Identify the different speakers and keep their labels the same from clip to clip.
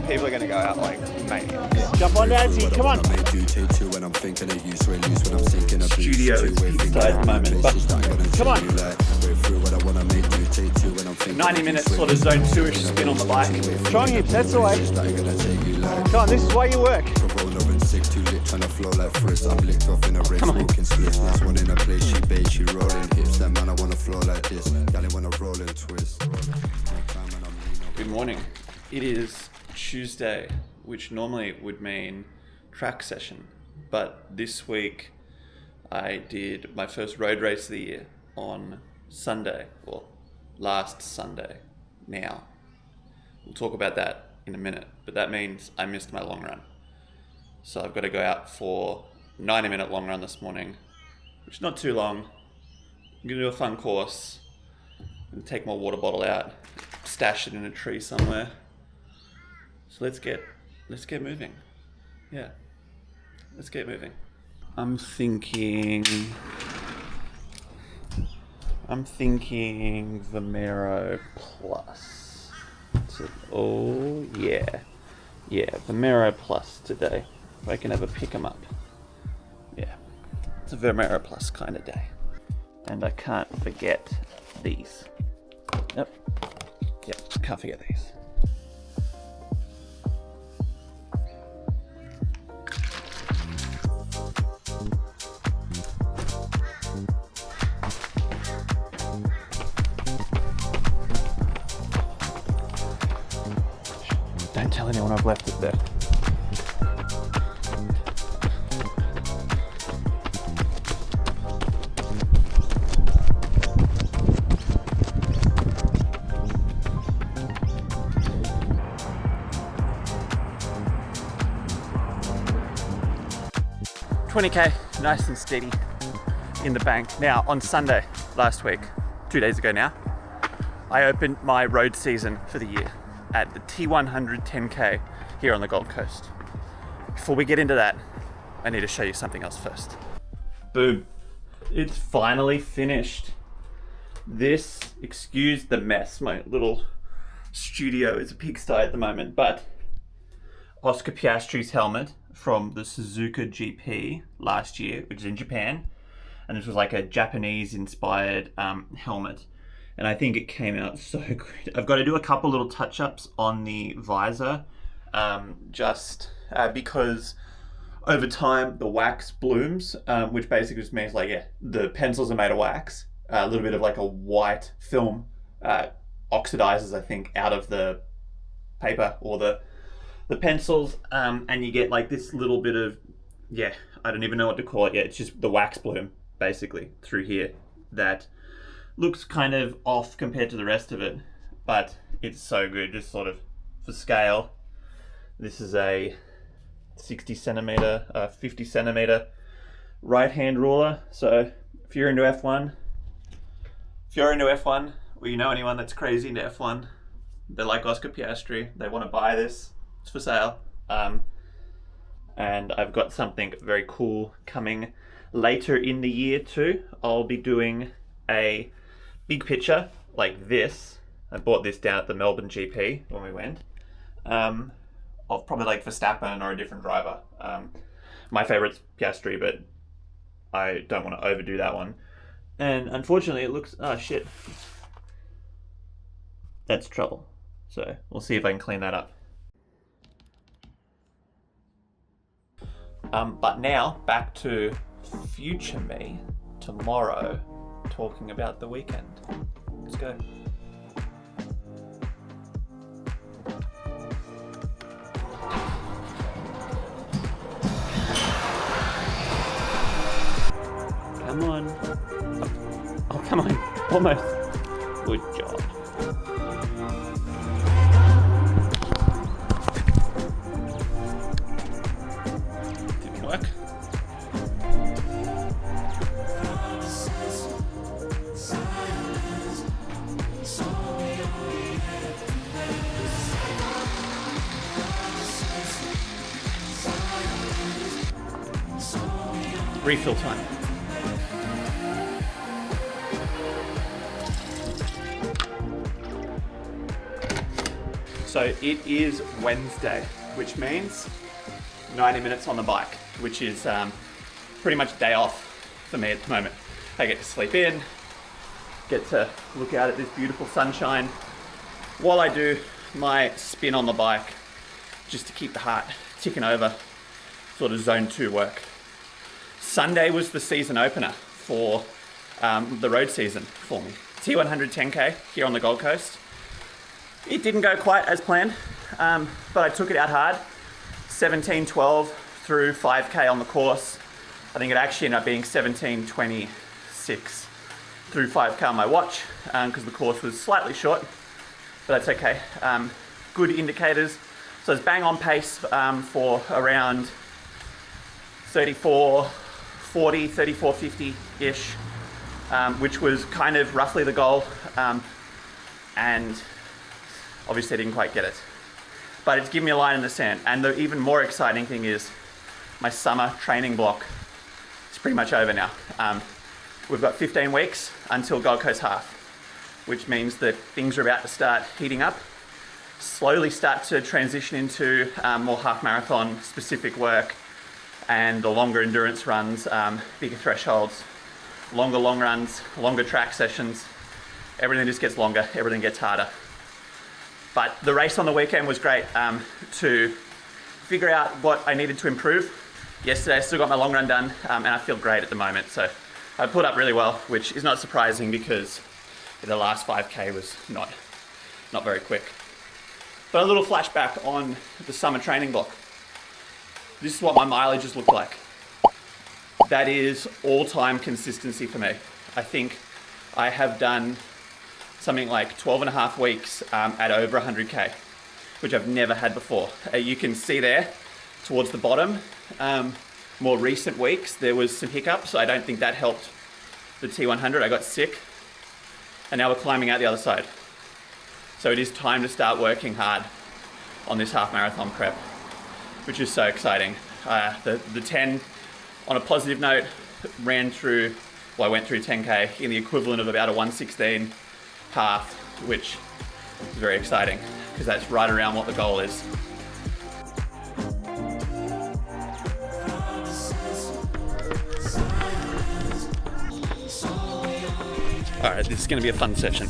Speaker 1: people are going to go out like maniacs.
Speaker 2: Jump on, Aussie, come on.
Speaker 1: Studio is inside at the moment, but
Speaker 2: Come on.
Speaker 1: 90 minutes sort of zone 2-ish spin on the bike.
Speaker 2: Strong hips, that's the way. Come on, this is why you work.
Speaker 1: Good morning. It is Tuesday, which normally would mean track session, but this week I did my first road race of the year on Sunday, well, last Sunday now. We'll talk about that in a minute, but that means I missed my long run. So I've got to go out for 90-minute long run this morning, which is not too long. I'm going to do a fun course. I'm going to take my water bottle out, stash it in a tree somewhere. So let's get moving. Yeah, let's get moving. I'm thinking Vomero Plus. Oh yeah, Vomero Plus today. If I can ever pick them up. Yeah, it's a Vomero Plus kind of day. And I can't forget these. Yep, can't forget these. Don't tell anyone I've left it there. $20K, nice and steady in the bank. Now, on Sunday last week, 2 days ago now, I opened my road season for the year at the T100 10K here on the Gold Coast. Before we get into that, I need to show you something else first. Boom. It's finally finished. This, excuse the mess, my little studio is a pigsty at the moment, but Oscar Piastri's helmet from the Suzuka GP last year, which is in Japan, and this was like a Japanese inspired helmet, and I think it came out so good. I've got to do a couple little touch-ups on the visor, because over time the wax blooms, which basically just means the pencils are made of wax. A little bit of like a white film oxidizes, I think, out of the paper or the pencils, and you get like this little bit of, I don't even know what to call it yet. It's just the wax bloom basically through here that looks kind of off compared to the rest of it, but it's so good. Just sort of for scale, this is a 50 centimeter right hand ruler. So if you're into F1, or you know anyone that's crazy into F1, they're like Oscar Piastri, they want to buy this. It's for sale. And I've got something very cool coming later in the year too. I'll be doing a big picture like this. I bought this down at the Melbourne GP when we went. Of probably like Verstappen or a different driver. My favorite's Piastri, but I don't want to overdo that one. And unfortunately it looks, oh shit. That's trouble. So we'll see if I can clean that up. But now, back to future me tomorrow, talking about the weekend. Let's go. Come on. Oh, come on. Almost. Good job. Refill time. So So it is Wednesday, which means 90 minutes on the bike, which is pretty much a day off for me at the moment. I get to sleep in, get to look out at this beautiful sunshine while I do my spin on the bike, just to keep the heart ticking over, sort of zone 2 work. Sunday was the season opener for the road season for me. T100 10K here on the Gold Coast. It didn't go quite as planned, but I took it out hard. 17:12 through 5K on the course. I think it actually ended up being 17:26 through 5K on my watch, because the course was slightly short, but that's okay. Good indicators. So it's bang on pace for around 34:40, 34:50-ish, which was kind of roughly the goal, and obviously I didn't quite get it. But it's given me a line in the sand. And the even more exciting thing is my summer training block is pretty much over now. We've got 15 weeks until Gold Coast Half, which means that things are about to start heating up, slowly start to transition into more half marathon specific work, and the longer endurance runs, bigger thresholds, longer long runs, longer track sessions. Everything just gets longer, everything gets harder. But the race on the weekend was great to figure out what I needed to improve. Yesterday I still got my long run done, and I feel great at the moment. So I pulled up really well, which is not surprising because the last 5K was not very quick. But a little flashback on the summer training block. This is what my mileages look like. That is all-time consistency for me. I think I have done something like 12 and a half weeks at over 100K, which I've never had before. You can see there towards the bottom, more recent weeks, there was some hiccups. I don't think that helped the T100. I got sick, and now we're climbing out the other side. So it is time to start working hard on this half marathon prep, which is so exciting. The 10, on a positive note, I went through 10K in the equivalent of about a 1:16 half, which is very exciting because that's right around what the goal is. All right, this is going to be a fun session.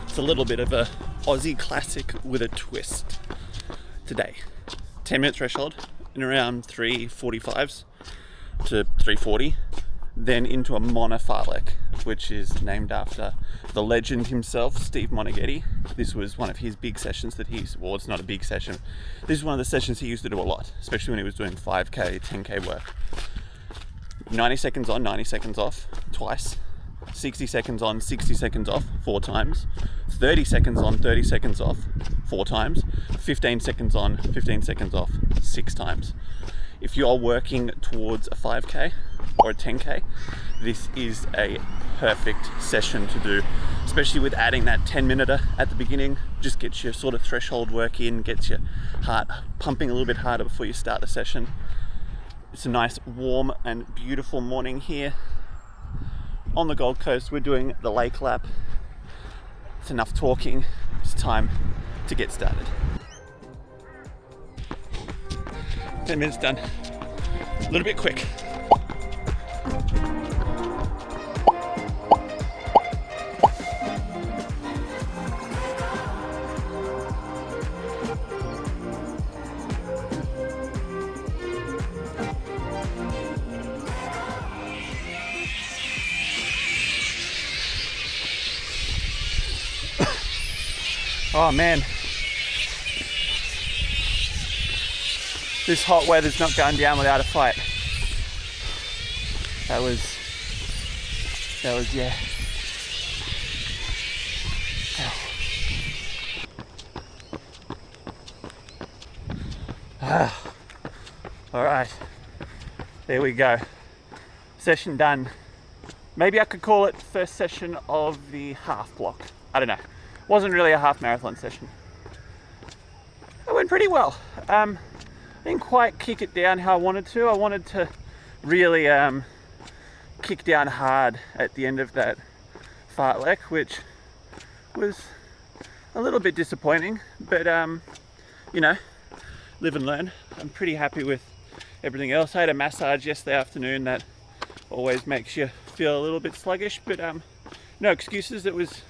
Speaker 1: It's a little bit of a Aussie classic with a twist today. 10-minute threshold in around 3:45s to 3:40, then into a mono fartlek, which is named after the legend himself, Steve Monaghetti. This was one of his big sessions that well, it's not a big session. This is one of the sessions he used to do a lot, especially when he was doing 5K, 10K work. 90 seconds on, 90 seconds off, twice. 60 seconds on, 60 seconds off, 4 times. 30 seconds on, 30 seconds off, 4 times. 15 seconds on, 15 seconds off, 6 times. If you're working towards a 5K or a 10K, this is a perfect session to do, especially with adding that 10-minute at the beginning. Just gets your sort of threshold work in, gets your heart pumping a little bit harder before you start the session. It's a nice, warm and beautiful morning here on the Gold Coast. We're doing the lake lap. It's enough talking. It's time to get started. 10 minutes done. A little bit quick. Oh man, this hot weather's not going down without a fight. That was yeah. All right, there we go. Session done. Maybe I could call it first session of the half block. I don't know. Wasn't really a half marathon session. It went pretty well. I didn't quite kick it down how I wanted to. I wanted to really kick down hard at the end of that fartlek, which was a little bit disappointing, but you know, live and learn. I'm pretty happy with everything else. I had a massage yesterday afternoon that always makes you feel a little bit sluggish, but no excuses. It was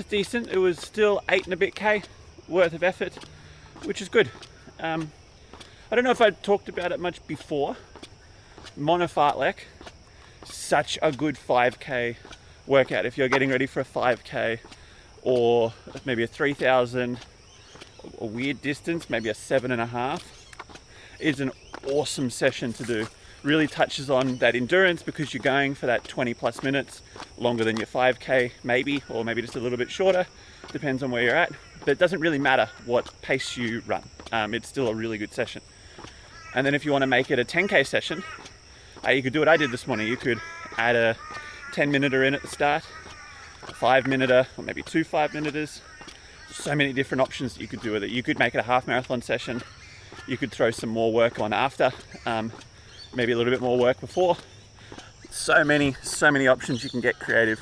Speaker 1: decent. It was still 8 and a bit K worth of effort, which is good. I don't know if I talked about it much before. Monofartlek, such a good 5K workout if you're getting ready for a 5K or maybe a 3,000, a weird distance, maybe a 7.5. Is an awesome session to do. Really touches on that endurance because you're going for that 20 plus minutes, longer than your 5K maybe, or maybe just a little bit shorter, depends on where you're at. But it doesn't really matter what pace you run. It's still a really good session. And then if you want to make it a 10K session, you could do what I did this morning. You could add a 10-minuter in at the start, a 5-minuter, or maybe 2 5-minuters. So many different options that you could do with it. You could make it a half marathon session. You could throw some more work on after, maybe a little bit more work before. So many options. You can get creative.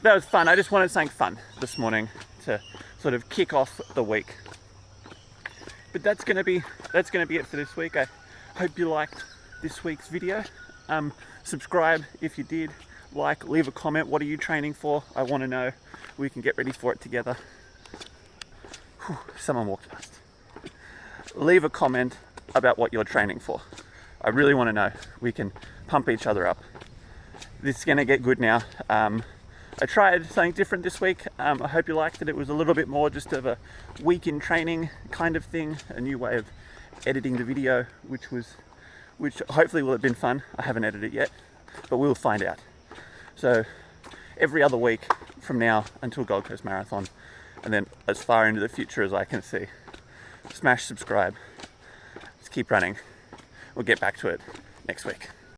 Speaker 1: That was fun. I just wanted something fun this morning to sort of kick off the week. But that's gonna be it for this week. I hope you liked this week's video. Subscribe if you did. Leave a comment. What are you training for? I want to know. We can get ready for it together. Whew, someone walked past. Leave a comment about what you're training for. I really want to know. We can pump each other up. This is going to get good now. I tried something different this week. I hope you liked it. It was a little bit more just of a week in training kind of thing. A new way of editing the video, which hopefully will have been fun. I haven't edited it yet, but we'll find out. So every other week from now until Gold Coast Marathon, and then as far into the future as I can see. Smash subscribe. Let's keep running. We'll get back to it next week.